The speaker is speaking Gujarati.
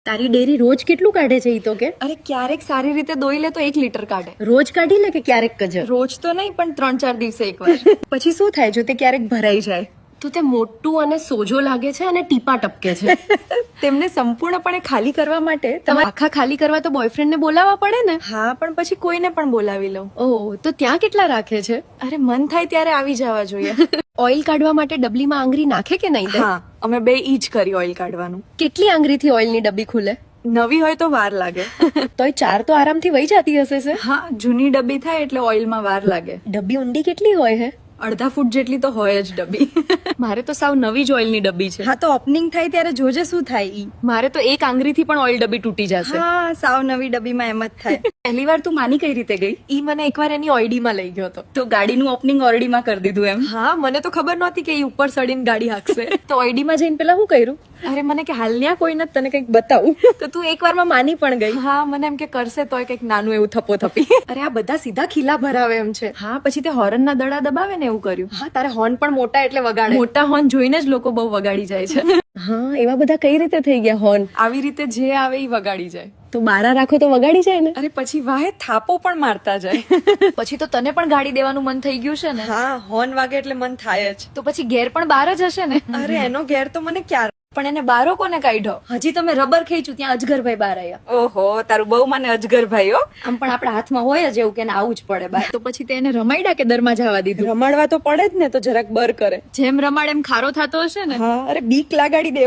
તારી ડેરી રોજ કેટલું કાઢે છે ઈ તો કે? અરે ક્યારેક સારી રીતે દોઈ લે તો 1 લીટર કાઢે. રોજ કાઢી લે કે ક્યારેક જ? રોજ તો નહીં, પણ 3-4 દિવસે એકવાર. પછી શું થાય જો તે ક્યારેક ભરાઈ જાય? તો તે મોટું અને સોજો લાગે છે અને ટીપા ટપકે છે. તેમને સંપૂર્ણપણે ખાલી કરવા માટે તમારે આખા ખાલી કરવા તો બોયફ્રેન્ડને બોલાવવા પડે ને? હા, પણ પછી કોઈને પણ બોલાવી લઉં. ઓહ, તો ત્યાં કેટલા રાખે છે? અરે મન થાય ત્યારે આવી જવા જોઈએ. ઓઇલ કાઢવા માટે ડબલીમાં આંગળી નાખે કે નહીં? હા, અમે બે ઈ જ કરી ઓઇલ કાઢવાનું. કેટલી આંગળીથી ઓઇલની ડબ્બી ખુલે? નવી હોય તો વાર લાગે. તોય 4 તો આરામથી વહી જતી હશે છે. હા, જૂની ડબ્બી થાય એટલે ઓઇલમાં વાર લાગે. ડબ્બી ઊંડી કેટલી હોય હે? અડધા ફૂટ જેટલી તો હોય જ ડબ્બી. મારે તો સાવ નવી જ ઓઇલની ડબ્બી છે. હા, તો ઓપનિંગ થાય ત્યારે જોજે શું થાય ઈ. મારે તો એક આંગળીથી પણ ઓઇલ ડબ્બી તૂટી જશે. હા, સાવ નવી ડબ્બીમાં એમ જ થાય. પહેલી વાર તું માની કઈ રીતે ગઈ? ઈ મને એકવાર એની ઓઈડીમાં લઈ ગયો હતો. તો ગાડીનું ઓપનિંગ ઓરડીમાં કરી દીધું એમ. હા, મને તો ખબર નહોતી કે ઈ ઉપર ચડીને ગાડી હાંકશે. તો ઓઈડીમાં જઈને પેલા શું કર્યું? અરે મને કે હાલ ન્યા કોઈ નથી, તને કંઈક બતાવું. તો તું એકવારમાં માની પણ ગઈ. હા, મને એમ કે કરશે તોય કંઈક નાનું એવું થપો થપી. અરે આ બધા સીધા ખીલા ભરાવે એમ છે. હા, પછી તે હોર્નના દડા દબાવે ને એવું કર્યું. હા, તારે હોર્ન પણ મોટા એટલે વગાડે. મોટા હોર્ન જોઈને જ લોકો બહુ વગાડી જાય છે. હા, એવા બધા કઈ રીતે થઈ ગયા હોર્ન? આવી રીતે જે આવે ઈ વગાડી જાય. તો બારા રાખો તો વગાડી જાય ને. અરે પછી વાહે થાપો પણ મારતા જાય. પછી તો તને પણ ગાડી દેવાનું મન થઈ ગયું છે ને? હા, હોર્ન વાગે એટલે મન થાય જ. તો પછી ઘેર પણ બાર જ હશે ને? અરે એનો ઘેર તો મને ક્યારે, પણ એને બારો કોને કાઢ્યો? હજી તમે રબર ખેંચ્યું ત્યાં અજગરભાઈ બાર આવ્યા. ઓહો, તારું બહુ મને અજગર ભાઈઓ. આમ પણ આપણા હાથમાં હોય જ એવું કે આવું જ પડે બાર. તો પછી તે એને રમાડ્યા કે દરમાં જવા દીધું? રમાડવા તો પડે જ ને, તો જરાક બર કરે. જેમ રમાડ એમ ખારો થતો હશે ને. હા, અરે બીક લાગાડી દે.